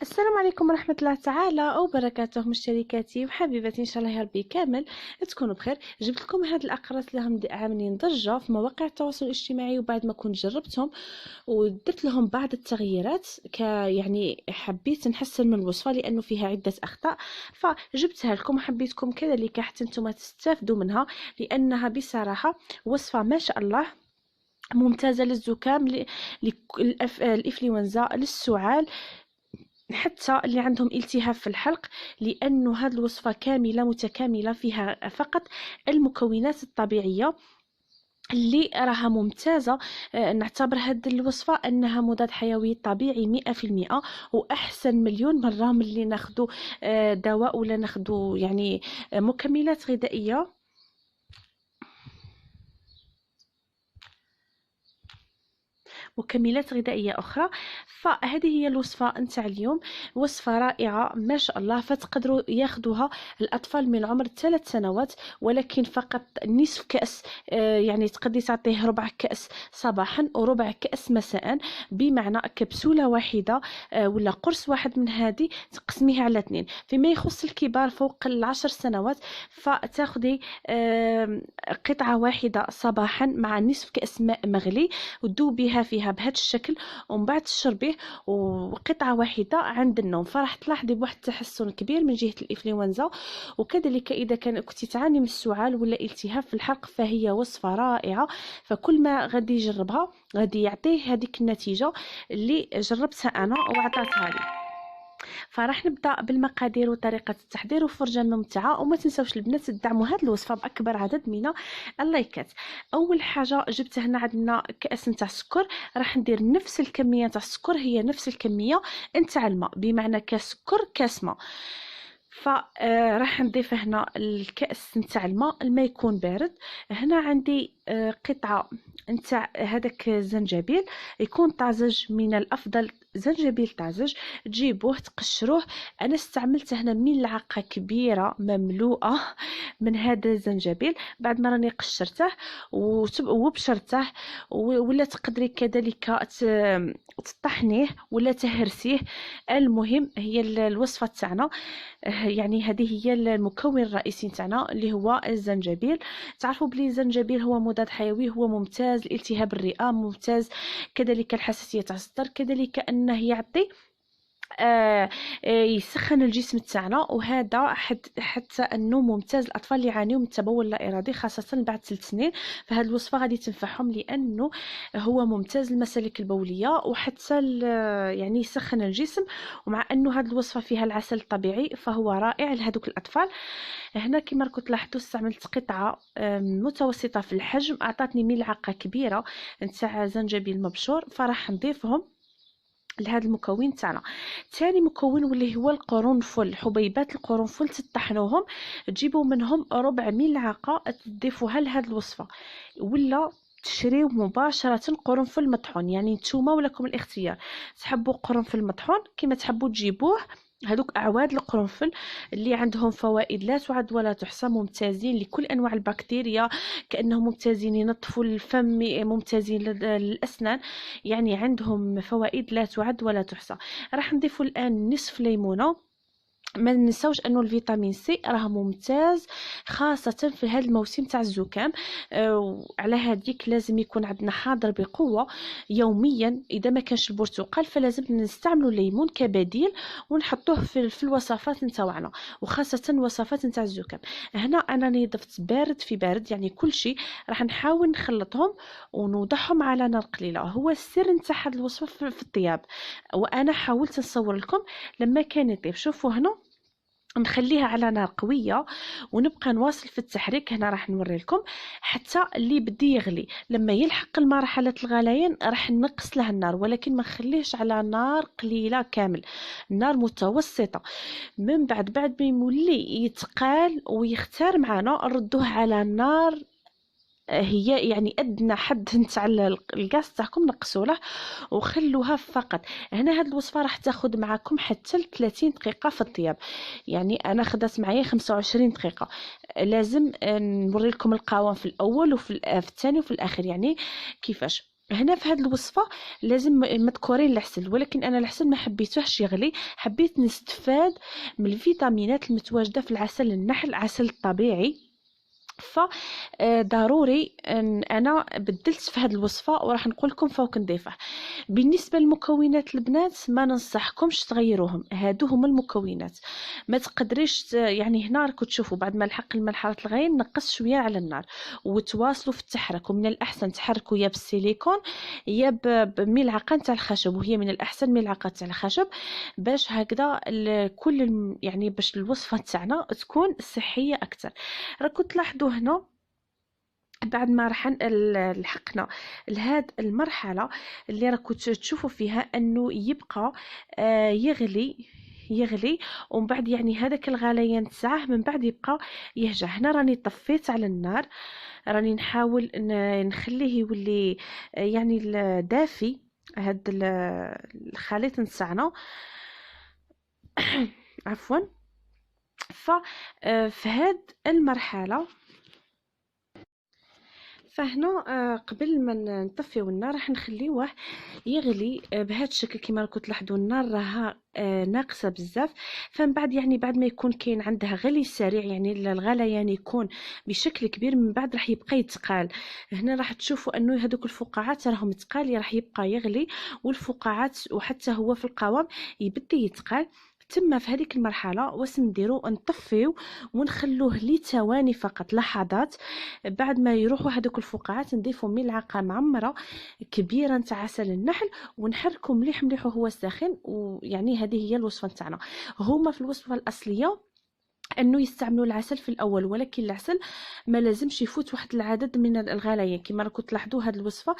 السلام عليكم ورحمة الله تعالى وبركاته مشتركاتي وحبيباتي، إن شاء الله يا ربي كامل تكونوا بخير. جبت لكم هاد الأقراص اللي هم عاملين ضجة في مواقع التواصل الاجتماعي، وبعد ما كنت جربتهم ودرت لهم بعض التغييرات يعني حبيت نحسن من الوصفة لأنه فيها عدة أخطاء، فجبتها لكم وحبيتكم كذلك حتى انتم تستافدوا منها، لأنها بصراحة وصفة ما شاء الله ممتازة للزكام، الإنفلونزا، للسعال، حتى اللي عندهم التهاب في الحلق، لأنه هذه الوصفة كاملة متكاملة، فيها فقط المكونات الطبيعية اللي راها ممتازة. نعتبر هذه الوصفة أنها مضاد حيوي طبيعي 100%، وأحسن مليون مرة من اللي ناخدو دواء ولا ناخدو يعني مكملات غذائية. أخرى. فهذه هي الوصفة نتاع اليوم، وصفة رائعة ما شاء الله، فتقدروا ياخذوها الأطفال من عمر 3 سنوات، ولكن فقط نصف كأس. يعني تقدري تعطيه ربع كأس صباحا وربع كأس مساء، بمعنى كبسولة واحدة ولا قرص واحد من هذه تقسميها على 2. فيما يخص الكبار فوق 10 سنوات فتاخذي قطعة واحدة صباحا مع نصف كأس ماء مغلي، وتذوبيها فيها بهذا الشكل، ومن بعد تشربيه وقطعه واحده عند النوم، فراح تلاحظي بواحد التحسن كبير من جهه الانفلونزا. وكذلك اذا كنتي تعاني من السعال ولا التهاب في الحلق فهي وصفه رائعه، فكل ما غادي يجربها غادي يعطيه هذيك النتيجه اللي جربتها انا وعطاتها لي. فراح نبدا بالمقادير وطريقه التحضير وفرجه ممتعه، وما تنسوش البنات تدعموا هذه الوصفه باكبر عدد من اللايكات. اول حاجه جبت هنا عندنا كاس نتاع السكر، راح ندير نفس الكميه تاع السكر، هي نفس الكميه نتاع الماء، بمعنى كاس سكر كاس ماء. فراح نضيف هنا الكأس نتاع الماء يكون بارد. هنا عندي قطعة نتاع هذاك الزنجبيل، يكون طازج، من الأفضل زنجبيل طازج، تجيبوه تقشروه. أنا استعملت هنا ملعقة كبيرة مملوءة من هذا الزنجبيل بعد ما راني قشرته وبشرته، ولا تقدري كذلك تطحنيه ولا تهرسيه. المهم هي الوصفة تاعنا، يعني هذه هي المكون الرئيسي تاعنا اللي هو الزنجبيل. تعرفوا بلي الزنجبيل هو مضاد حيوي، هو ممتاز لالتهاب الرئه، ممتاز كذلك الحساسيه تاع الصدر، كذلك انه يعطي يسخن الجسم تاعنا، وهذا حتى انه ممتاز الاطفال اللي يعانيوا من التبول اللا ارادي خاصه بعد 3 سنين، فهذه الوصفه غادي تنفعهم لانه هو ممتاز للمسالك البوليه وحتى يعني يسخن الجسم. ومع انه هذه الوصفه فيها العسل الطبيعي فهو رائع لهذوك الاطفال. هنا كما راكم تلاحظوا استعملت قطعه متوسطه في الحجم، اعطتني ملعقه كبيره نتاع زنجبيل مبشور، فراح نضيفهم لهذا المكون تاعنا. ثاني مكون واللي هو القرنفل، حبيبات القرنفل تطحنوهم، تجيبوا منهم ربع ملعقه تضيفوها لهذه الوصفه، ولا تشريو مباشره قرنفل مطحون، يعني نتوما ولكم الاختيار، تحبوا قرنفل مطحون كما تحبوا تجيبوه. هذوك اعواد القرنفل اللي عندهم فوائد لا تعد ولا تحصى، ممتازين لكل انواع البكتيريا، كانهم ممتازين ينظفوا الفم، ممتازين للاسنان، يعني عندهم فوائد لا تعد ولا تحصى. راح نضيف الان نصف ليمونه. ما ننساوش انه الفيتامين سي راه ممتاز خاصه في هذا الموسم تاع الزكام، على هذيك لازم يكون عندنا حاضر بقوه يوميا. اذا ما كانش البرتقال فلازم نستعملوا الليمون كبديل ونحطوه في الوصفات نتاعنا، وخاصه الوصفات نتاع الزكام. هنا انا ضفت بارد في بارد، يعني كل شيء راح نحاول نخلطهم ونوضعهم على نار قليله. هو السر نتاع هذه الوصفه في الطياب، وانا حاولت نصور لكم لما كان يطيب. شوفوا هنا نخليها على نار قويه ونبقى نواصل في التحريك. هنا راح نوري لكم حتى اللي بدي يغلي، لما يلحق المرحله الغليان راح نقص له النار، ولكن ما نخليهش على نار قليله كامل، نار متوسطه. من بعد ما يولي يتقال ويختار معنا نردوه على نار هي يعني ادنى حد نتاع الغاز تاعكم، نقصوا له وخلوها فقط. هنا هاد الوصفه راح تاخذ معكم حتى 30 دقيقه في الطياب، يعني انا خدات معايا 25 دقيقه. لازم نوري لكم القوام في الاول وفي الثاني وفي الاخر يعني كيفاش. هنا في هذه الوصفه لازم ما تكورين العسل، ولكن انا العسل ما حبيتوهش يغلي، حبيت نستفاد من الفيتامينات المتواجده في العسل النحل، عسل طبيعي. فضروري ان انا بدلت في هذه الوصفه وراح نقول لكم فوق نضيفه. بالنسبه للمكونات البنات ما ننصحكمش تغيروهم، هادو هما المكونات. ما تقدريش يعني هنا راكم تشوفوا بعد ما لحق المرحله الغايه نقص شويه على النار وتواصلوا في التحرك. ومن الاحسن تحركوا يا بالسيليكون يا بملعقه تاع الخشب، وهي من الاحسن ملعقه تاع الخشب، باش هكذا يعني باش الوصفه تاعنا تكون صحيه اكثر. راكم تلاحظوا هنا بعد ما راح لحقنا لهاد المرحلة اللي راكم تشوفوا فيها انه يبقى يغلي ومن بعد يعني هذاك الغليان تاعه من بعد يبقى يهجع. هنا راني طفيت على النار، راني نحاول نخليه يولي يعني دافي هاد الخليط نتاعنا. عفوا. في هاد المرحلة فهنا قبل ما نطفيو النار راح نخليوه يغلي بهذا الشكل. كما راكم تلاحظوا النار راها ناقصه بزاف. فمن بعد يعني بعد ما يكون كاين عندها غلي سريع، يعني الغليان يكون بشكل كبير، من بعد راح يبقى يتقال. هنا راح تشوفوا انه هذوك الفقاعات راهم تقال، راح يبقى يغلي والفقاعات وحتى هو في القوام يبدا يتقال. تم في هذيك المرحله واش نديرو؟ نطفيو ونخلوه لثواني فقط، لحظات. بعد ما يروحوا هذوك الفقاعات نضيفوا ملعقه معمره كبيره نتاع عسل النحل ونحركوا مليح مليح وهو ساخن. ويعني هذه هي الوصفه نتاعنا. هما في الوصفه الاصليه انه يستعملوا العسل في الاول، ولكن العسل ما لازمش يفوت واحد العدد من الغليان. كما راكم تلاحظوا هذه الوصفه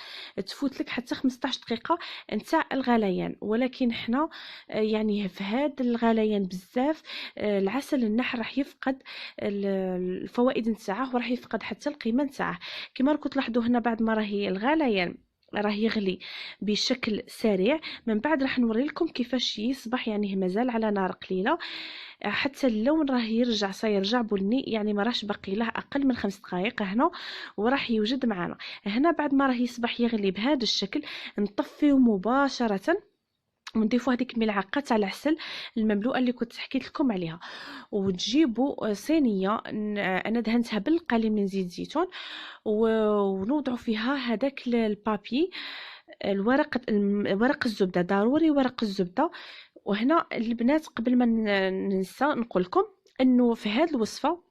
تفوت لك حتى 15 دقيقه نتاع الغليان، ولكن حنا يعني في هذا الغليان بزاف العسل النحل راح يفقد الفوائد نتاعه وراح يفقد حتى القيمه نتاعه. كما راكم تلاحظوا هنا بعد ما راهي الغليان راه يغلي بشكل سريع، من بعد راح نوري لكم كيفاش يصبح يعني مازال على نار قليله حتى اللون راه يرجع سيرجع بني، يعني ما راهش باقي له اقل من 5 دقائق هنا وراح يوجد معنا. هنا بعد ما راه يصبح يغلي بهذا الشكل نطفيه مباشره ونضيفوا هذيك الملعقه تاع العسل المملوءه اللي كنت حكيت لكم عليها، وتجيبوا صينيه انا دهنتها بالقليل من زيت زيتون ونوضعوا فيها هذاك البابي ورق الزبده، ضروري ورق الزبده. وهنا البنات قبل ما ننسى نقول لكم انه في هذه الوصفه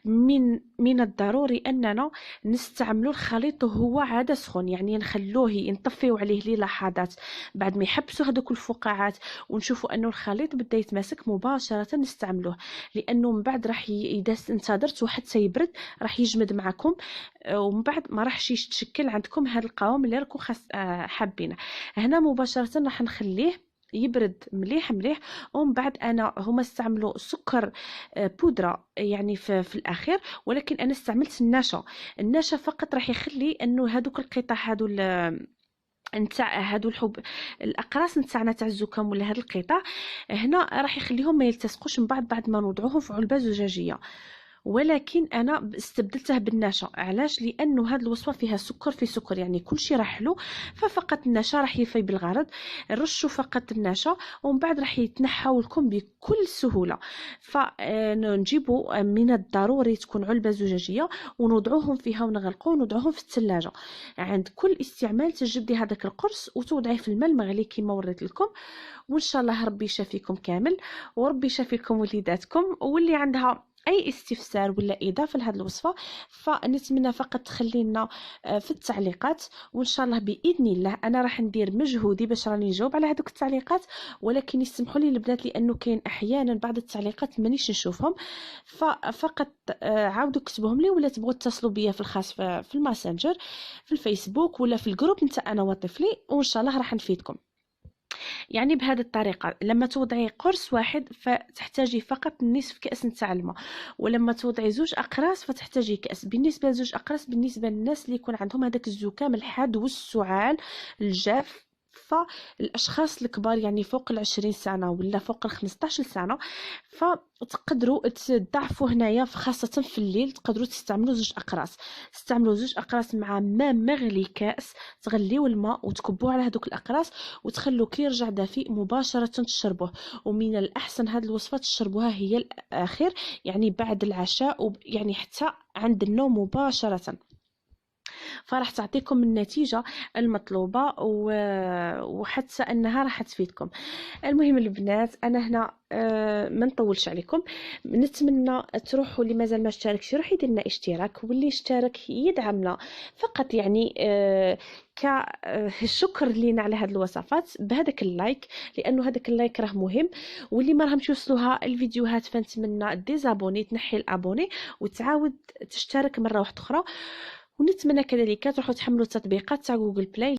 من الضروري اننا نستعملوا الخليط وهو عاد سخون، يعني نخلوه نطفيو عليه للحظات بعد ما يحبسوا هذوك الفقاعات ونشوفوا انه الخليط بدا يتماسك مباشره نستعملوه، لانه من بعد راح اذا انتظرتوا حتى يبرد راح يجمد معكم ومن بعد ما راحش يتشكل عندكم هذا القوام اللي راكم حابينه. هنا مباشره راح نخليه يبرد مليح مليح. ومن بعد انا هما استعملوا سكر بودره يعني في الاخير، ولكن انا استعملت النشا فقط، راح يخلي انه هذوك القطع هذو نتاع هادو الاقراص نتاعنا تاع الزكام ولا هاد القطع هنا راح يخليهم ما يلتصقوش من بعد ما نوضعوهم في علبه زجاجيه. ولكن انا استبدلته بالنشا. علاش؟ لانه هذه الوصفه فيها سكر في سكر، يعني كل شيء راح حلو، ففقط النشا راح يفي بالغرض. رشوا فقط النشا ومن بعد راح يتنحاو لكم بكل سهوله. فنجيبوا من الضروري تكون علبه زجاجيه ونوضعوهم فيها ونغلقوه ونوضعوهم في الثلاجه. عند كل استعمال تجبدي هذاك القرص وتوضعيه في الماء المغلي كما وريت لكم. وان شاء الله ربي يشافيكم كامل وربي يشافيكم وليداتكم. واللي عندها اي استفسار ولا اضافه لهذه الوصفه فنتمنى فقط تخلينا في التعليقات، وان شاء الله باذن الله انا راح ندير مجهودي باش راني نجاوب على هذوك التعليقات. ولكن يسمحوا لي البنات لانه كاين احيانا بعض التعليقات مانيش نشوفهم، فقط عاودوا كتبوهم لي ولا تبغوا تتصلوا بيا في الخاص في الماسنجر في الفيسبوك ولا في الجروب نتاع انا وطفلي، وان شاء الله راح نفيدكم. يعني بهذه الطريقة لما توضعي قرص واحد فتحتاجي فقط نصف كأس نتاع الماء، ولما توضعي 2 أقراص فتحتاجي كأس. بالنسبة ل2 أقراص بالنسبة للناس اللي يكون عندهم هذاك الزكام الحاد والسعال الجاف فالاشخاص الكبار يعني فوق 20 سنه ولا فوق 15 سنه فتقدروا تضعفوا هنايا، خاصه في الليل تقدروا تستعملوا زوج اقراص مع ماء مغلي كاس، تغليو الماء وتكبوه على هذوك الاقراص وتخلوه كي يرجع دافئ مباشره تشربوه. ومن الاحسن هذه الوصفه تشربوها هي الاخير، يعني بعد العشاء، يعني حتى عند النوم مباشره، فراح تعطيكم النتيجة المطلوبة وحتى أنها راح تفيدكم. المهم البنات أنا هنا ما نطولش عليكم، نتمنى تروحوا اللي مازال ما اشتركش يروح يدير لنا اشتراك، واللي اشترك يدعمنا فقط يعني كشكر لينا على هذه الوصفات بهذاك اللايك، لانه هذاك اللايك راه مهم. واللي ما راهمش يوصلوها الفيديوهات فنتمنى ديزابوني، تنحي الابوني وتعاود تشترك مره واحده اخرى. ونتمنى كذلك تروحوا تحملوا التطبيقات تاع جوجل بلاي